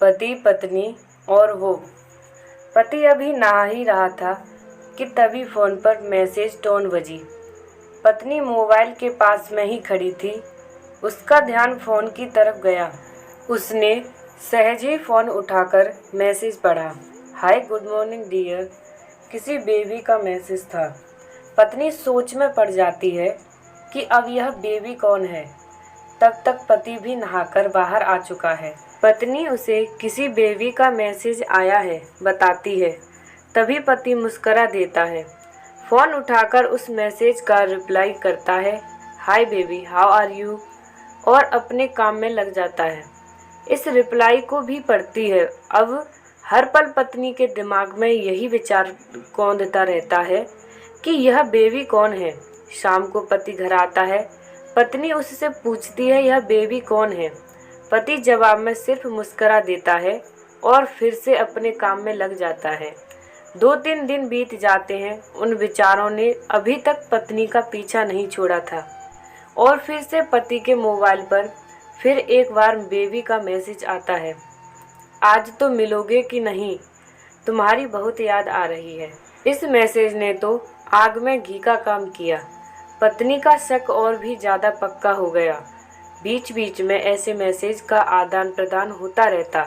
पति पत्नी और वो। पति अभी नहा ही रहा था कि तभी फोन पर मैसेज टोन बजी। पत्नी मोबाइल के पास में ही खड़ी थी। उसका ध्यान फोन की तरफ गया। उसने सहज ही फोन उठाकर मैसेज पढ़ा। Hi good morning dear. किसी बेबी का मैसेज था। पत्नी सोच में पड़ जाती है कि अब यह बेबी कौन है। तब तक पति भी नहाकर बाहर आ चुका है। पत्नी उसे किसी बेबी का मैसेज आया है बताती है। तभी पति मुस्करा देता है, फ़ोन उठाकर उस मैसेज का रिप्लाई करता है, hi baby how are you, और अपने काम में लग जाता है। इस रिप्लाई को भी पढ़ती है। अब हर पल पत्नी के दिमाग में यही विचार कौंधता रहता है कि यह बेबी कौन है। शाम को पति घर आता है। पत्नी उससे पूछती है, यह बेबी कौन है। पति जवाब में सिर्फ मुस्करा देता है और फिर से अपने काम में लग जाता है। 2-3 दिन बीत जाते हैं। उन विचारों ने अभी तक पत्नी का पीछा नहीं छोड़ा था और फिर से पति के मोबाइल पर फिर एक बार बेबी का मैसेज आता है, आज तो मिलोगे कि नहीं, तुम्हारी बहुत याद आ रही है। इस मैसेज ने तो आग में घी का काम किया। पत्नी का शक और भी ज़्यादा पक्का हो गया। बीच बीच में ऐसे मैसेज का आदान प्रदान होता रहता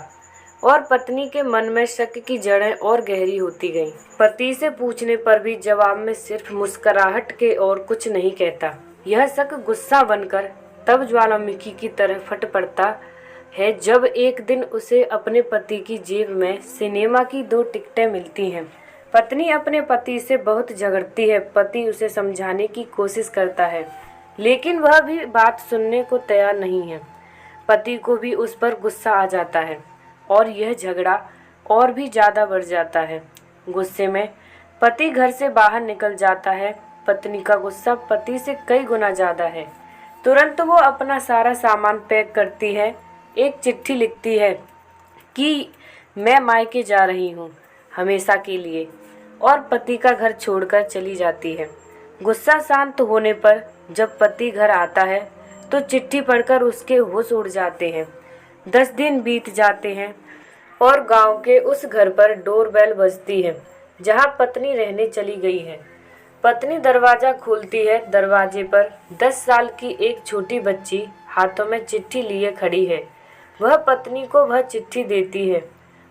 और पत्नी के मन में शक की जड़ें और गहरी होती गईं। पति से पूछने पर भी जवाब में सिर्फ मुस्कुराहट के और कुछ नहीं कहता। यह शक गुस्सा बनकर तब ज्वालामुखी की तरह फट पड़ता है जब एक दिन उसे अपने पति की जेब में सिनेमा की 2 टिकटें मिलती हैं। पत्नी अपने पति से बहुत झगड़ती है। पति उसे समझाने की कोशिश करता है लेकिन वह भी बात सुनने को तैयार नहीं है। पति को भी उस पर गुस्सा आ जाता है और यह झगड़ा और भी ज़्यादा बढ़ जाता है। गुस्से में पति घर से बाहर निकल जाता है। पत्नी का गुस्सा पति से कई गुना ज़्यादा है। तुरंत वो अपना सारा सामान पैक करती है, एक चिट्ठी लिखती है कि मैं मायके जा रही हूँ हमेशा के लिए, और पति का घर छोड़कर चली जाती है। गुस्सा शांत होने पर जब पति घर आता है तो चिट्ठी पढ़कर उसके होश उड़ जाते हैं। 10 दिन बीत जाते हैं और गांव के उस घर पर डोरबेल बजती है जहां पत्नी रहने चली गई है। पत्नी दरवाज़ा खोलती है। दरवाजे पर 10 साल की एक छोटी बच्ची हाथों में चिट्ठी लिए खड़ी है। वह पत्नी को वह चिट्ठी देती है।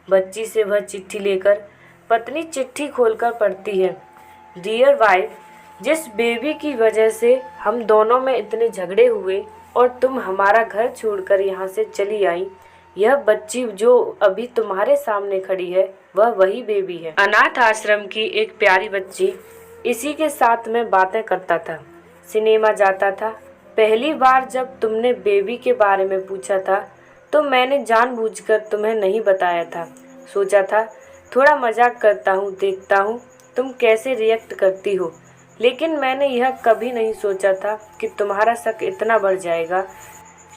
बच्ची से वह चिट्ठी लेकर पत्नी चिट्ठी खोलकर पढ़ती है, डियर वाइफ, जिस बेबी की वजह से हम दोनों में इतने झगड़े हुए और तुम हमारा घर छोड़कर यहाँ से चली आई, यह बच्ची जो अभी तुम्हारे सामने खड़ी है वह वही बेबी है। अनाथ आश्रम की एक प्यारी बच्ची इसी के साथ में बातें करता था, सिनेमा जाता था। पहली बार जब तुमने बेबी के बारे में पूछा था तो मैंने जानबूझकर तुम्हें नहीं बताया था। सोचा था थोड़ा मजाक करता हूँ, देखता हूँ तुम कैसे रिएक्ट करती हो, लेकिन मैंने यह कभी नहीं सोचा था कि तुम्हारा शक इतना बढ़ जाएगा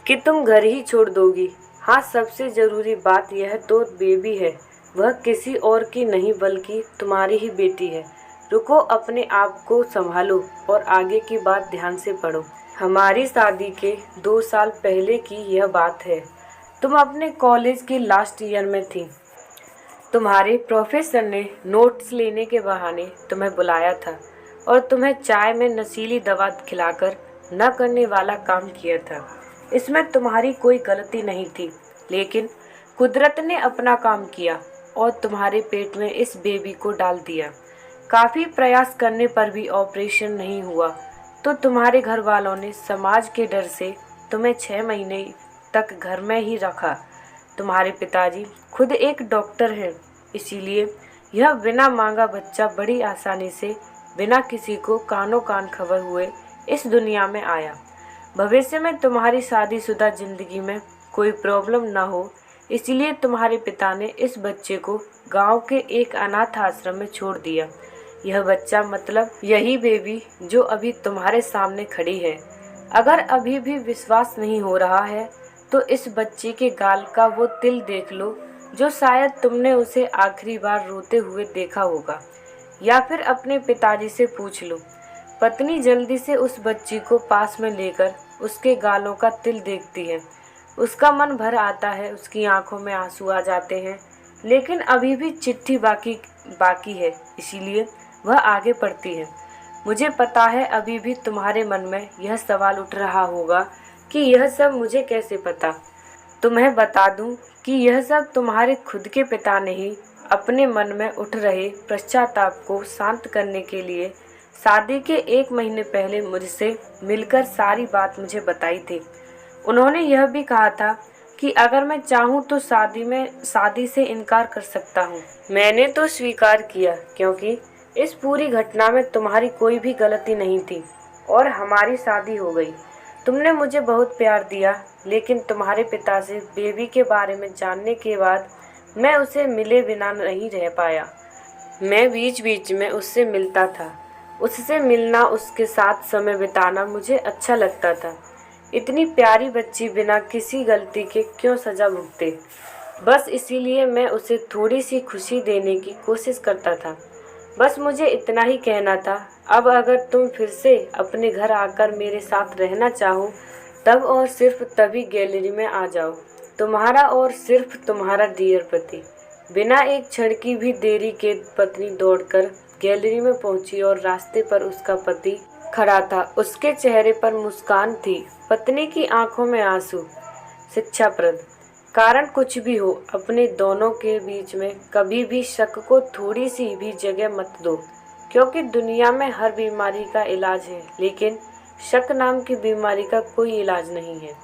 कि तुम घर ही छोड़ दोगी। हाँ, सबसे ज़रूरी बात यह तो बेबी है, वह किसी और की नहीं बल्कि तुम्हारी ही बेटी है। रुको, अपने आप को संभालो और आगे की बात ध्यान से पढ़ो। हमारी शादी के 2 साल पहले की यह बात है। तुम अपने कॉलेज के लास्ट ईयर में थी। तुम्हारे प्रोफेसर ने नोट्स लेने के बहाने तुम्हें बुलाया था और तुम्हें चाय में नशीली दवा खिलाकर न करने वाला काम किया था। इसमें तुम्हारी कोई गलती नहीं थी, लेकिन कुदरत ने अपना काम किया और तुम्हारे पेट में इस बेबी को डाल दिया। काफ़ी प्रयास करने पर भी ऑपरेशन नहीं हुआ तो तुम्हारे घर वालों ने समाज के डर से तुम्हें 6 महीने तक घर में ही रखा। तुम्हारे पिताजी खुद एक डॉक्टर हैं, इसीलिए यह बिना मांगा बच्चा बड़ी आसानी से बिना किसी को कानों कान खबर हुए इस दुनिया में आया। भविष्य में तुम्हारी शादीशुदा जिंदगी में कोई प्रॉब्लम ना हो, इसलिए तुम्हारे पिता ने इस बच्चे को गांव के एक अनाथ आश्रम में छोड़ दिया। यह बच्चा मतलब यही बेबी जो अभी तुम्हारे सामने खड़ी है। अगर अभी भी विश्वास नहीं हो रहा है तो इस बच्चे के गाल का वो तिल देख लो जो शायद तुमने उसे आखिरी बार रोते हुए देखा होगा, या फिर अपने पिताजी से पूछ लो। पत्नी जल्दी से उस बच्ची को पास में लेकर उसके गालों का तिल देखती है। उसका मन भर आता है, उसकी आंखों में आंसू आ जाते हैं, लेकिन अभी भी चिट्ठी बाकी है, इसीलिए वह आगे पढ़ती है। मुझे पता है अभी भी तुम्हारे मन में यह सवाल उठ रहा होगा कि यह सब मुझे कैसे पता। तुम्हें बता दूं कि यह सब तुम्हारे खुद के पिता ने ही अपने मन में उठ रहे पश्चाताप को शांत करने के लिए शादी के 1 महीने पहले मुझसे मिलकर सारी बात मुझे बताई थी। उन्होंने यह भी कहा था कि अगर मैं चाहूँ तो शादी से इनकार कर सकता हूँ। मैंने तो स्वीकार किया, क्योंकि इस पूरी घटना में तुम्हारी कोई भी गलती नहीं थी और हमारी शादी हो गई। तुमने मुझे बहुत प्यार दिया, लेकिन तुम्हारे पिता से बेबी के बारे में जानने के बाद मैं उसे मिले बिना नहीं रह पाया। मैं बीच बीच में उससे मिलता था। उससे मिलना, उसके साथ समय बिताना मुझे अच्छा लगता था। इतनी प्यारी बच्ची बिना किसी गलती के क्यों सजा भुगते। बस इसीलिए मैं उसे थोड़ी सी खुशी देने की कोशिश करता था। बस मुझे इतना ही कहना था। अब अगर तुम फिर से अपने घर आकर मेरे साथ रहना चाहो, तब और सिर्फ तभी गैलरी में आ जाओ। तुम्हारा और सिर्फ तुम्हारा डियर पति। बिना एक क्षण की भी देरी के पत्नी दौड़कर गैलरी में पहुंची और रास्ते पर उसका पति खड़ा था। उसके चेहरे पर मुस्कान थी, पत्नी की आंखों में आंसू। शिक्षाप्रद। कारण कुछ भी हो, अपने दोनों के बीच में कभी भी शक को थोड़ी सी भी जगह मत दो, क्योंकि दुनिया में हर बीमारी का इलाज है, लेकिन शक नाम की बीमारी का कोई इलाज नहीं है।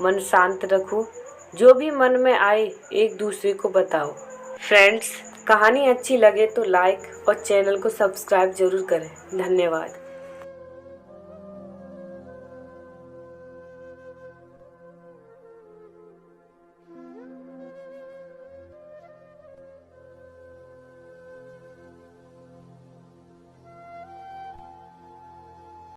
मन शांत रखो, जो भी मन में आए एक दूसरे को बताओ। फ्रेंड्स, कहानी अच्छी लगे तो लाइक और चैनल को सब्सक्राइब जरूर करें। धन्यवाद।